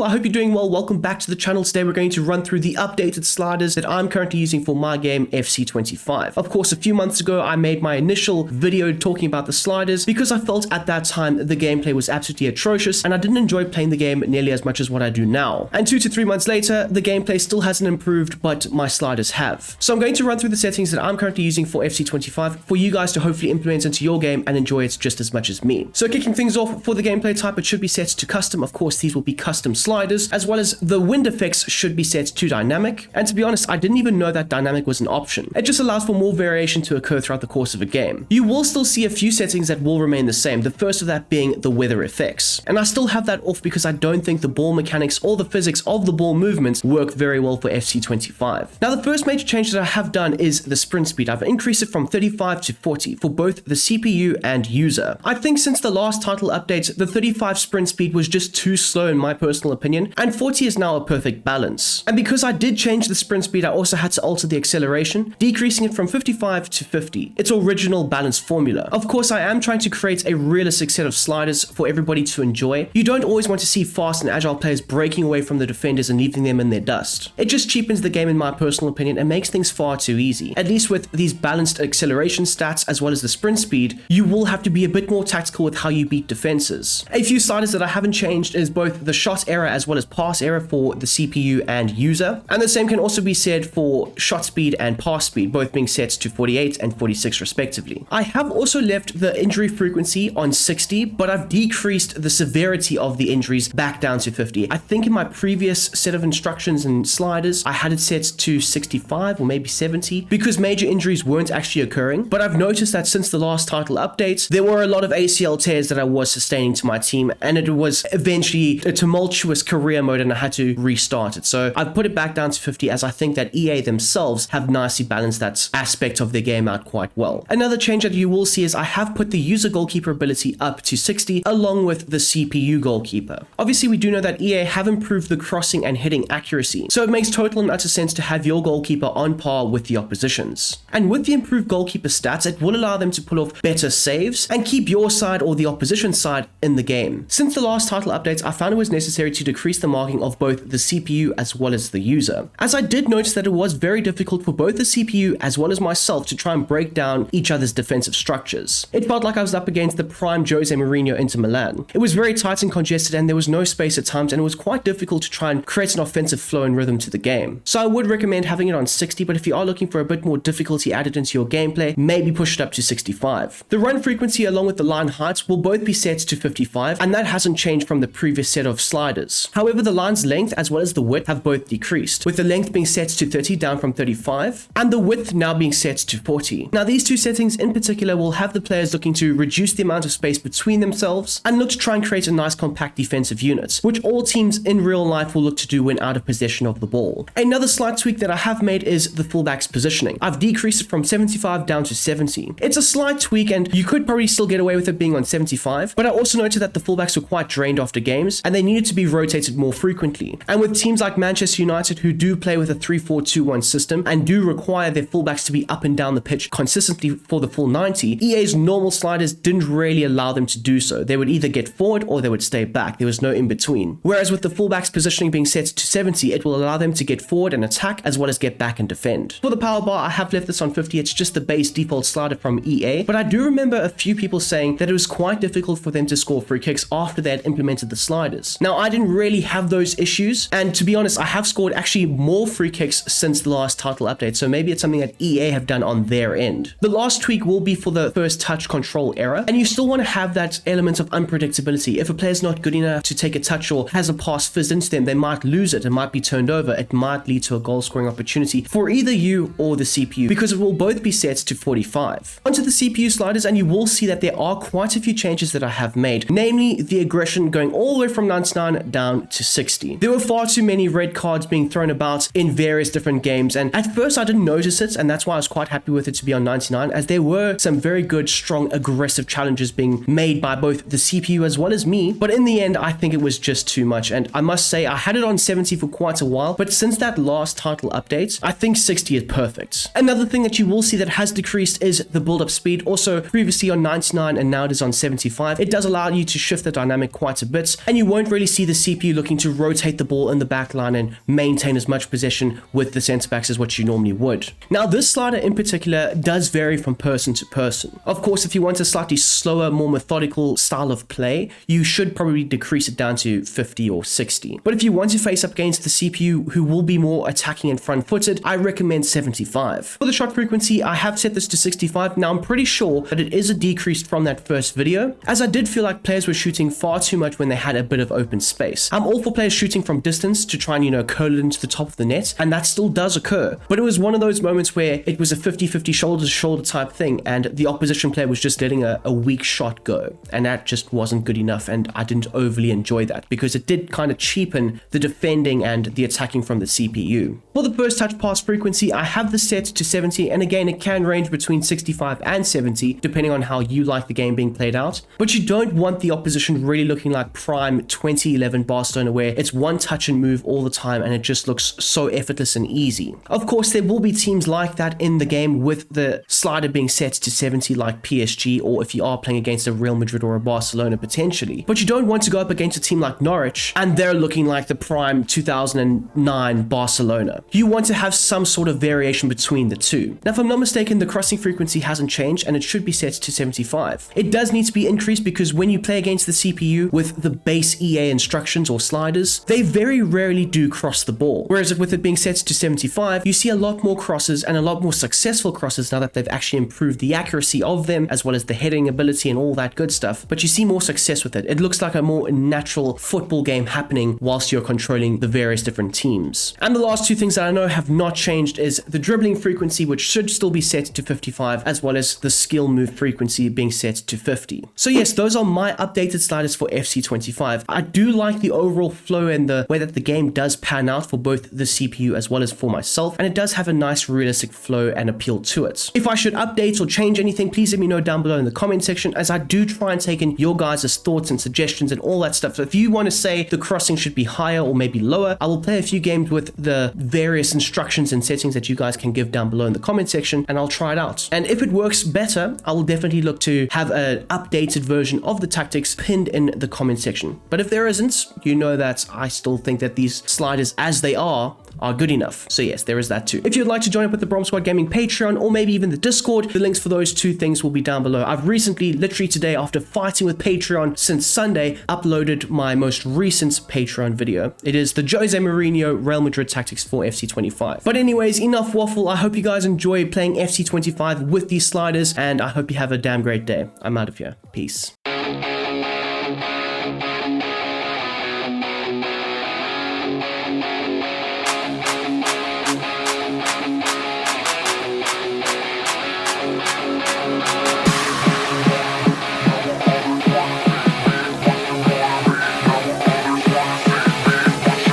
I hope you're doing well. Welcome back to the channel. Today we're going to run through the updated sliders that I'm currently using for my game FC25. Of course, a few months ago I made my initial video talking about the sliders because I felt at that time the gameplay was absolutely atrocious and I didn't enjoy playing the game nearly as much as what I do now. And 2 to 3 months later, the gameplay still hasn't improved, but my sliders have. So I'm going to run through the settings that I'm currently using for FC25 for you guys to hopefully implement into your game and enjoy it just as much as me. So kicking things off, for the gameplay type, it should be set to custom. Of course, these will be custom sliders, as well as the wind effects should be set to dynamic. And to be honest, I didn't even know that dynamic was an option. It just allows for more variation to occur throughout the course of a game. You will still see a few settings that will remain the same, the first of that being the weather effects. And I still have that off because I don't think the ball mechanics or the physics of the ball movements work very well for FC25. Now, the first major change that I have done is the sprint speed. I've increased it from 35 to 40 for both the CPU and user. I think since the last title update, the 35 sprint speed was just too slow in my personal opinion, and 40 is now a perfect balance. And because I did change the sprint speed, I also had to alter the acceleration, decreasing it from 55 to 50, its original balanced formula. Of course, I am trying to create a realistic set of sliders for everybody to enjoy. You don't always want to see fast and agile players breaking away from the defenders and leaving them in their dust. It just cheapens the game in my personal opinion and makes things far too easy. At least with these balanced acceleration stats as well as the sprint speed, you will have to be a bit more tactical with how you beat defenses. A few sliders that I haven't changed is both the shot error as well as pass error for the CPU and user. And the same can also be said for shot speed and pass speed, both being set to 48 and 46 respectively. I have also left the injury frequency on 60, but I've decreased the severity of the injuries back down to 50. I think in my previous set of instructions and sliders, I had it set to 65 or maybe 70 because major injuries weren't actually occurring. But I've noticed that since the last title updates, there were a lot of ACL tears that I was sustaining to my team, and it was eventually a tumultuous career mode and I had to restart it. So I've put it back down to 50 as I think that EA themselves have nicely balanced that aspect of their game out quite well. Another change that you will see is I have put the user goalkeeper ability up to 60 along with the CPU goalkeeper. Obviously, we do know that EA have improved the crossing and heading accuracy, so it makes total and utter sense to have your goalkeeper on par with the opposition's. And with the improved goalkeeper stats, it will allow them to pull off better saves and keep your side or the opposition side in the game. Since the last title updates, I found it was necessary to decrease the marking of both the CPU as well as the user, as I did notice that it was very difficult for both the CPU as well as myself to try and break down each other's defensive structures. It felt like I was up against the prime Jose Mourinho Inter Milan. It was very tight and congested and there was no space at times, and it was quite difficult to try and create an offensive flow and rhythm to the game. So I would recommend having it on 60, but if you are looking for a bit more difficulty added into your gameplay, maybe push it up to 65. The run frequency along with the line heights will both be set to 55, and that hasn't changed from the previous set of sliders. However, the line's length as well as the width have both decreased, with the length being set to 30 down from 35, and the width now being set to 40. Now, these two settings in particular will have the players looking to reduce the amount of space between themselves and look to try and create a nice compact defensive unit, which all teams in real life will look to do when out of possession of the ball. Another slight tweak that I have made is the fullback's positioning. I've decreased it from 75 down to 70. It's a slight tweak and you could probably still get away with it being on 75, but I also noted that the fullbacks were quite drained after games and they needed to be rotated more frequently. And with teams like Manchester United, who do play with a 3-4-2-1 system and do require their fullbacks to be up and down the pitch consistently for the full 90, EA's normal sliders didn't really allow them to do so. They would either get forward or they would stay back. There was no in between. Whereas with the fullbacks positioning being set to 70, it will allow them to get forward and attack as well as get back and defend. For the power bar, I have left this on 50. It's just the base default slider from EA, but I do remember a few people saying that it was quite difficult for them to score free kicks after they had implemented the sliders. Now, I didn't really have those issues, and to be honest, I have scored actually more free kicks since the last title update, so maybe it's something that EA have done on their end. The last tweak will be for the first touch control error, and you still want to have that element of unpredictability. If a player's not good enough to take a touch or has a pass fizzed into them, they might lose it, it might be turned over, it might lead to a goal scoring opportunity for either you or the CPU, because it will both be set to 45. Onto the CPU sliders, and you will see that there are quite a few changes that I have made, namely the aggression going all the way from 99 down to 60. There were far too many red cards being thrown about in various different games, and at first I didn't notice it, and that's why I was quite happy with it to be on 99, as there were some very good, strong, aggressive challenges being made by both the CPU as well as me, but in the end I think it was just too much, and I must say I had it on 70 for quite a while, but since that last title update, I think 60 is perfect. Another thing that you will see that has decreased is the build-up speed, also previously on 99 and now it is on 75. It does allow you to shift the dynamic quite a bit, and you won't really see the CPU looking to rotate the ball in the back line and maintain as much possession with the centre backs as what you normally would. Now, this slider in particular does vary from person to person. Of course, if you want a slightly slower, more methodical style of play, you should probably decrease it down to 50 or 60. But if you want to face up against the CPU who will be more attacking and front-footed, I recommend 75. For the shot frequency, I have set this to 65. Now, I'm pretty sure that it is a decrease from that first video, as I did feel like players were shooting far too much when they had a bit of open space. I'm all for players shooting from distance to try and, curl it into the top of the net, and that still does occur. But it was one of those moments where it was a 50-50 shoulder-to-shoulder type thing, and the opposition player was just letting a weak shot go, and that just wasn't good enough, and I didn't overly enjoy that because it did kind of cheapen the defending and the attacking from the CPU. For the first touch pass frequency, I have this set to 70, and again, it can range between 65 and 70, depending on how you like the game being played out. But you don't want the opposition really looking like prime 2011 Barcelona, where it's one touch and move all the time, and it just looks so effortless and easy. Of course, there will be teams like that in the game with the slider being set to 70, like PSG, or if you are playing against a Real Madrid or a Barcelona potentially. But you don't want to go up against a team like Norwich, and they're looking like the prime 2009 Barcelona. You want to have some sort of variation between the two. Now, if I'm not mistaken, the crossing frequency hasn't changed, and it should be set to 75. It does need to be increased because when you play against the CPU with the base EA instructions or sliders, they very rarely do cross the ball. Whereas with it being set to 75, you see a lot more crosses and a lot more successful crosses now that they've actually improved the accuracy of them, as well as the heading ability and all that good stuff. But you see more success with it. It looks like a more natural football game happening whilst you're controlling the various different teams. And the last two things that I know have not changed is the dribbling frequency, which should still be set to 55, as well as the skill move frequency being set to 50. So yes, those are my updated sliders for FC25. I do like the overall flow and the way that the game does pan out for both the CPU as well as for myself, and it does have a nice realistic flow and appeal to it. If I should update or change anything, please let me know down below in the comment section, as I do try and take in your guys' thoughts and suggestions and all that stuff. So if you want to say the crossing should be higher or maybe lower, I will play a few games with the various instructions and settings that you guys can give down below in the comment section, and I'll try it out. And if it works better, I will definitely look to have an updated version of the tactics pinned in the comment section. But if there isn't, you know that I still think that these sliders as they are good enough. So yes, there is that too. If you'd like to join up with the Brom Squad Gaming Patreon, or maybe even the Discord, the links for those two things will be down below. I've recently, literally today, after fighting with Patreon since Sunday, uploaded my most recent Patreon video. It is the Jose Mourinho Real Madrid tactics for FC25. But anyways, enough waffle. I hope you guys enjoy playing FC25 with these sliders, and I hope you have a damn great day. I'm out of here. Peace.